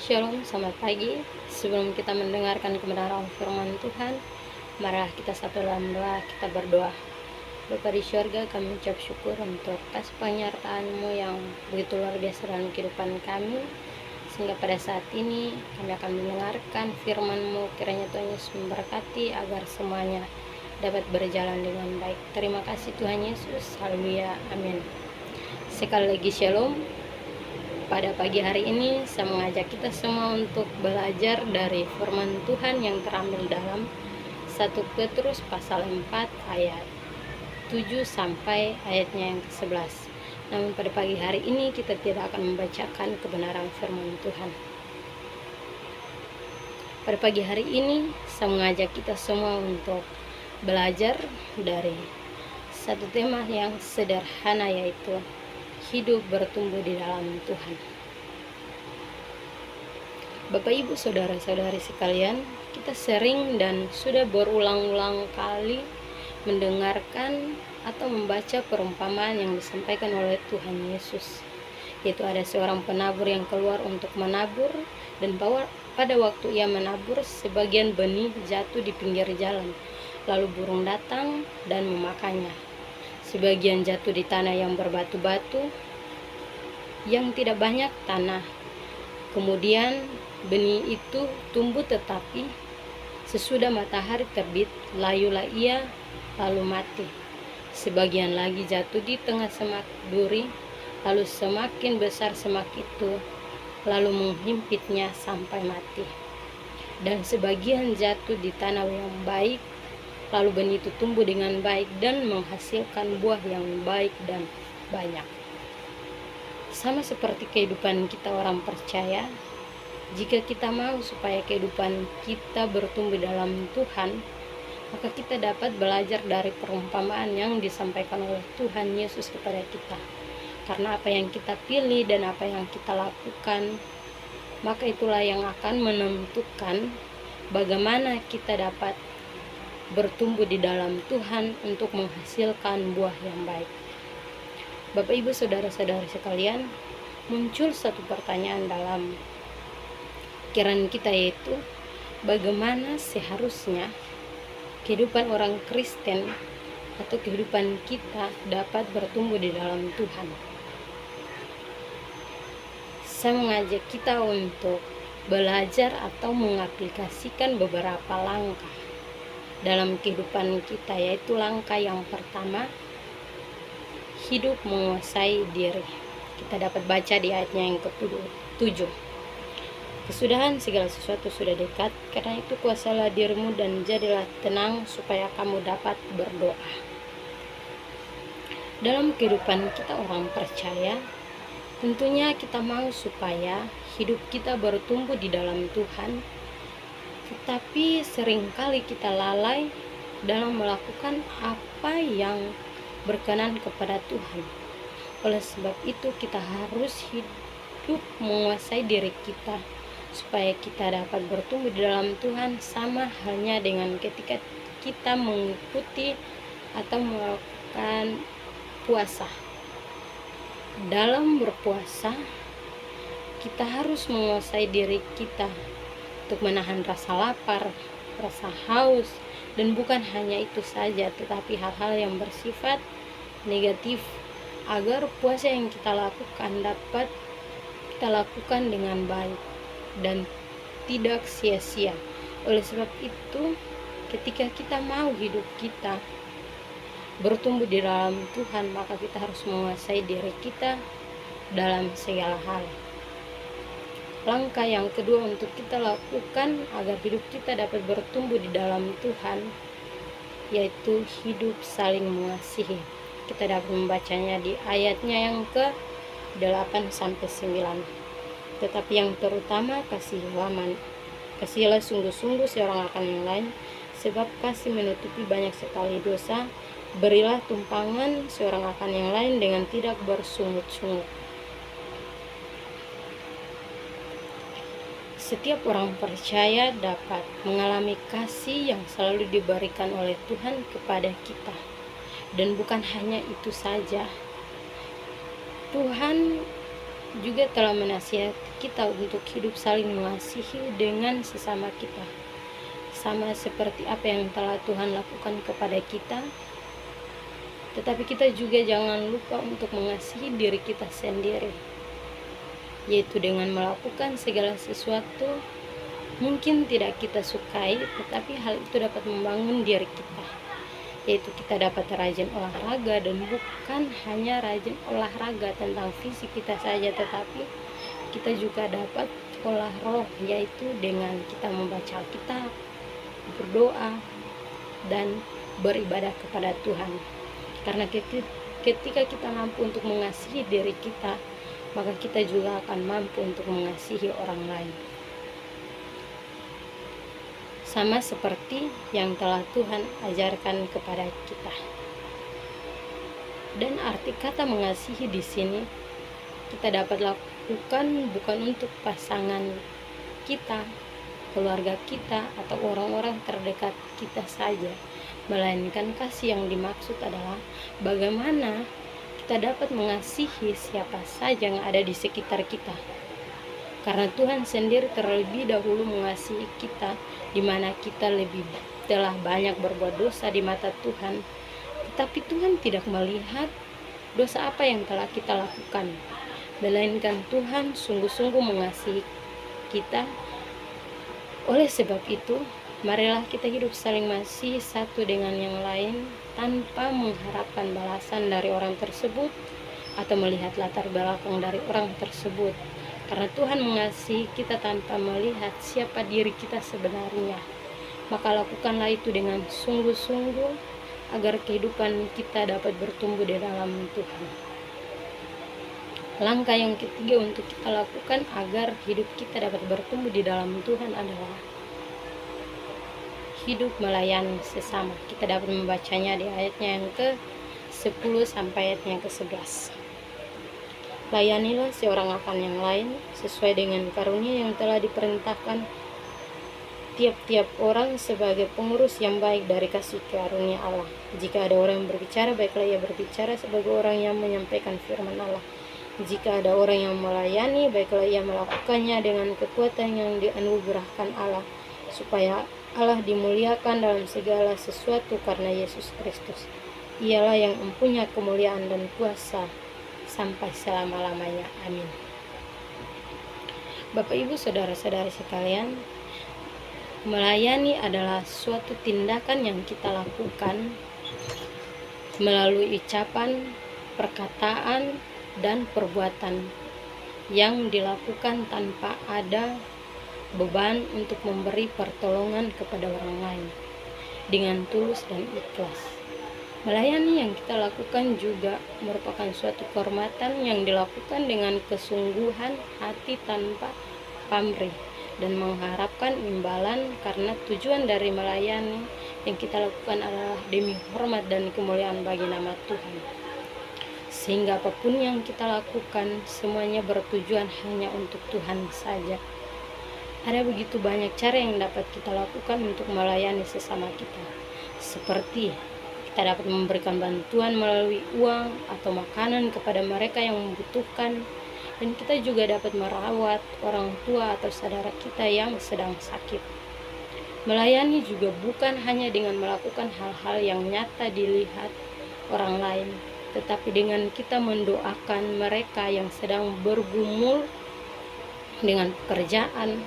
Shalom, selamat pagi. Sebelum kita mendengarkan kebenaran firman Tuhan, marilah kita satu dalam doa, kita berdoa. Bapa di syurga, kami ucap syukur untuk kasih penyertaan-Mu yang begitu luar biasa dalam kehidupan kami, sehingga pada saat ini kami akan mendengarkan firman-Mu. Kiranya Tuhan Yesus memberkati agar semuanya dapat berjalan dengan baik. Terima kasih Tuhan Yesus. Haleluya, amin. Sekali lagi shalom. Pada pagi hari ini saya mengajak kita semua untuk belajar dari firman Tuhan yang terambil dalam 1 Petrus pasal 4 ayat 7 sampai ayatnya yang ke-11. Namun pada pagi hari ini kita tidak akan membacakan kebenaran firman Tuhan. Pada pagi hari ini saya mengajak kita semua untuk belajar dari satu tema yang sederhana, yaitu hidup bertumbuh di dalam Tuhan. Bapak Ibu saudara-saudari sekalian, kita sering dan sudah berulang-ulang kali mendengarkan atau membaca perumpamaan yang disampaikan oleh Tuhan Yesus, yaitu ada seorang penabur yang keluar untuk menabur, dan pada waktu ia menabur, sebagian benih jatuh di pinggir jalan, lalu burung datang dan memakannya. Sebagian jatuh di tanah yang berbatu-batu, yang tidak banyak tanah. Kemudian benih itu tumbuh, tetapi sesudah matahari terbit, layulah ia lalu mati. Sebagian lagi jatuh di tengah semak duri, lalu semakin besar semak itu, lalu menghimpitnya sampai mati. Dan sebagian jatuh di tanah yang baik, lalu benih itu tumbuh dengan baik dan menghasilkan buah yang baik dan banyak. Sama seperti kehidupan kita orang percaya, jika kita mau supaya kehidupan kita bertumbuh dalam Tuhan, maka kita dapat belajar dari perumpamaan yang disampaikan oleh Tuhan Yesus kepada kita. Karena apa yang kita pilih dan apa yang kita lakukan, maka itulah yang akan menentukan bagaimana kita dapat bertumbuh di dalam Tuhan untuk menghasilkan buah yang baik. Bapak Ibu saudara-saudari sekalian, muncul satu pertanyaan dalam pikiran kita, yaitu bagaimana seharusnya kehidupan orang Kristen atau kehidupan kita dapat bertumbuh di dalam Tuhan. Saya mengajak kita untuk belajar atau mengaplikasikan beberapa langkah dalam kehidupan kita, yaitu langkah yang pertama, hidup menguasai diri. Kita dapat baca di ayatnya yang ke-7. Kesudahan segala sesuatu sudah dekat, karena itu kuasailah dirimu dan jadilah tenang supaya kamu dapat berdoa. Dalam kehidupan kita orang percaya, tentunya kita mau supaya hidup kita bertumbuh di dalam Tuhan, tetapi seringkali kita lalai dalam melakukan apa yang berkenan kepada Tuhan. Oleh sebab itu kita harus hidup menguasai diri kita supaya kita dapat bertumbuh di dalam Tuhan, sama halnya dengan ketika kita mengikuti atau melakukan puasa. Dalam berpuasa, kita harus menguasai diri kita untuk menahan rasa lapar, rasa haus, dan bukan hanya itu saja, tetapi hal-hal yang bersifat negatif, agar puasa yang kita lakukan dapat kita lakukan dengan baik dan tidak sia-sia. Oleh sebab itu, ketika kita mau hidup kita bertumbuh di dalam Tuhan, maka kita harus menguasai diri kita dalam segala hal. Langkah yang kedua untuk kita lakukan agar hidup kita dapat bertumbuh di dalam Tuhan, yaitu hidup saling mengasihi. Kita dapat membacanya di ayatnya yang ke-8 sampai 9. Tetapi yang terutama kasihilah sungguh-sungguh seorang akan yang lain, sebab kasih menutupi banyak sekali dosa. Berilah tumpangan seorang akan yang lain dengan tidak bersungut-sungut. Setiap orang percaya dapat mengalami kasih yang selalu diberikan oleh Tuhan kepada kita. Dan bukan hanya itu saja, Tuhan juga telah menasihati kita untuk hidup saling mengasihi dengan sesama kita, sama seperti apa yang telah Tuhan lakukan kepada kita. Tetapi kita juga jangan lupa untuk mengasihi diri kita sendiri, yaitu dengan melakukan segala sesuatu mungkin tidak kita sukai, tetapi hal itu dapat membangun diri kita, yaitu kita dapat rajin olahraga, dan bukan hanya rajin olahraga tentang fisik kita saja, tetapi kita juga dapat olah roh, yaitu dengan kita membaca Alkitab, berdoa, dan beribadah kepada Tuhan. Karena ketika kita mampu untuk mengasihi diri kita, maka kita juga akan mampu untuk mengasihi orang lain, sama seperti yang telah Tuhan ajarkan kepada kita. Dan arti kata mengasihi di sini kita dapat lakukan bukan untuk pasangan kita, keluarga kita, atau orang-orang terdekat kita saja, melainkan kasih yang dimaksud adalah bagaimana kita dapat mengasihi siapa saja yang ada di sekitar kita. Karena Tuhan sendiri terlebih dahulu mengasihi kita, di mana kita telah banyak berbuat dosa di mata Tuhan. Tetapi Tuhan tidak melihat dosa apa yang telah kita lakukan, melainkan Tuhan sungguh-sungguh mengasihi kita. Oleh sebab itu, marilah kita hidup saling mengasihi satu dengan yang lain, tanpa mengharapkan balasan dari orang tersebut atau melihat latar belakang dari orang tersebut. Karena Tuhan mengasihi kita tanpa melihat siapa diri kita sebenarnya. Maka lakukanlah itu dengan sungguh-sungguh, agar kehidupan kita dapat bertumbuh di dalam Tuhan. Langkah yang ketiga untuk kita lakukan agar hidup kita dapat bertumbuh di dalam Tuhan adalah hidup melayani sesama. Kita dapat membacanya di ayatnya yang ke-10 sampai ayatnya yang ke-11. Layanilah seorang akan yang lain sesuai dengan karunia yang telah diperintahkan tiap-tiap orang sebagai pengurus yang baik dari kasih karunia Allah. Jika ada orang yang berbicara, baiklah ia berbicara sebagai orang yang menyampaikan firman Allah. Jika ada orang yang melayani, baiklah ia melakukannya dengan kekuatan yang dianugerahkan Allah, supaya Allah dimuliakan dalam segala sesuatu karena Yesus Kristus. Ialah yang mempunyai kemuliaan dan kuasa sampai selama-lamanya. Amin. Bapak, Ibu, saudara-saudari sekalian, melayani adalah suatu tindakan yang kita lakukan melalui ucapan, perkataan, dan perbuatan yang dilakukan tanpa ada beban untuk memberi pertolongan kepada orang lain dengan tulus dan ikhlas. Melayani yang kita lakukan juga merupakan suatu kehormatan yang dilakukan dengan kesungguhan hati tanpa pamrih dan mengharapkan imbalan, karena tujuan dari melayani yang kita lakukan adalah demi hormat dan kemuliaan bagi nama Tuhan. Sehingga apapun yang kita lakukan semuanya bertujuan hanya untuk Tuhan saja. Ada begitu banyak cara yang dapat kita lakukan untuk melayani sesama kita, seperti kita dapat memberikan bantuan melalui uang atau makanan kepada mereka yang membutuhkan, dan kita juga dapat merawat orang tua atau saudara kita yang sedang sakit. Melayani juga bukan hanya dengan melakukan hal-hal yang nyata dilihat orang lain, tetapi dengan kita mendoakan mereka yang sedang bergumul dengan pekerjaan,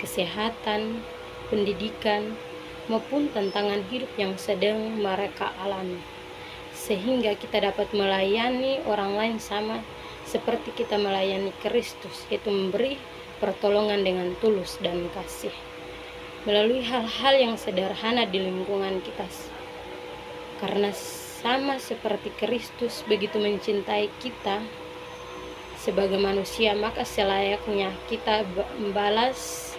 kesehatan, pendidikan, maupun tantangan hidup yang sedang mereka alami, sehingga kita dapat melayani orang lain sama seperti kita melayani Kristus, yaitu memberi pertolongan dengan tulus dan kasih melalui hal-hal yang sederhana di lingkungan kita. Karena sama seperti Kristus begitu mencintai kita sebagai manusia, maka selayaknya kita membalas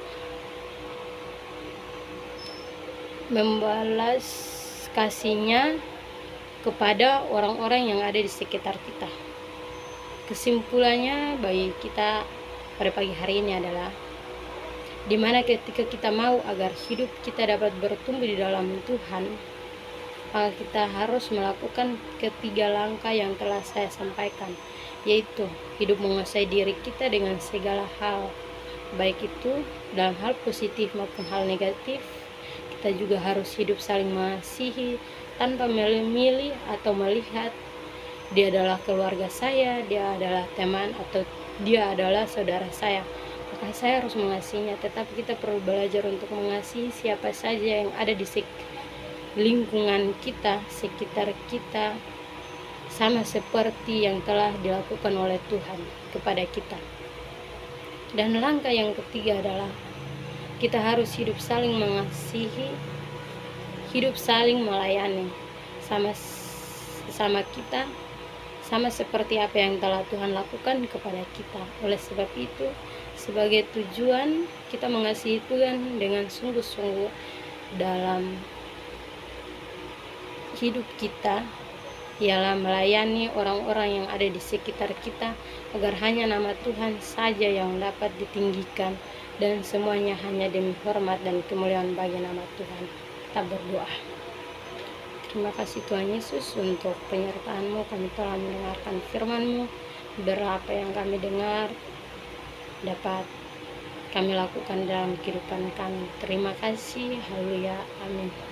kasihnya kepada orang-orang yang ada di sekitar kita. Kesimpulannya bagi kita pada pagi hari ini adalah, dimana ketika kita mau agar hidup kita dapat bertumbuh di dalam Tuhan, maka kita harus melakukan ketiga langkah yang telah saya sampaikan, yaitu hidup menguasai diri kita dengan segala hal, baik itu dalam hal positif maupun hal negatif. Kita juga harus hidup saling mengasihi tanpa memilih atau melihat dia adalah keluarga saya, dia adalah teman, atau dia adalah saudara saya, maka saya harus mengasihinya. Tetapi kita perlu belajar untuk mengasihi siapa saja yang ada di lingkungan kita, sekitar kita, sama seperti yang telah dilakukan oleh Tuhan kepada kita. Dan langkah yang ketiga adalah kita harus hidup saling mengasihi, hidup saling melayani sama kita, sama seperti apa yang telah Tuhan lakukan kepada kita. Oleh sebab itu, sebagai tujuan kita mengasihi Tuhan dengan sungguh-sungguh dalam hidup kita, ialah melayani orang-orang yang ada di sekitar kita, agar hanya nama Tuhan saja yang dapat ditinggikan, dan semuanya hanya demi hormat dan kemuliaan bagi nama Tuhan. Kita berdoa. Terima kasih Tuhan Yesus untuk penyertaan-Mu. Kami telah mendengarkan firman-Mu. Berapa yang kami dengar dapat kami lakukan dalam kehidupan kami. Terima kasih. Haleluya. Amin.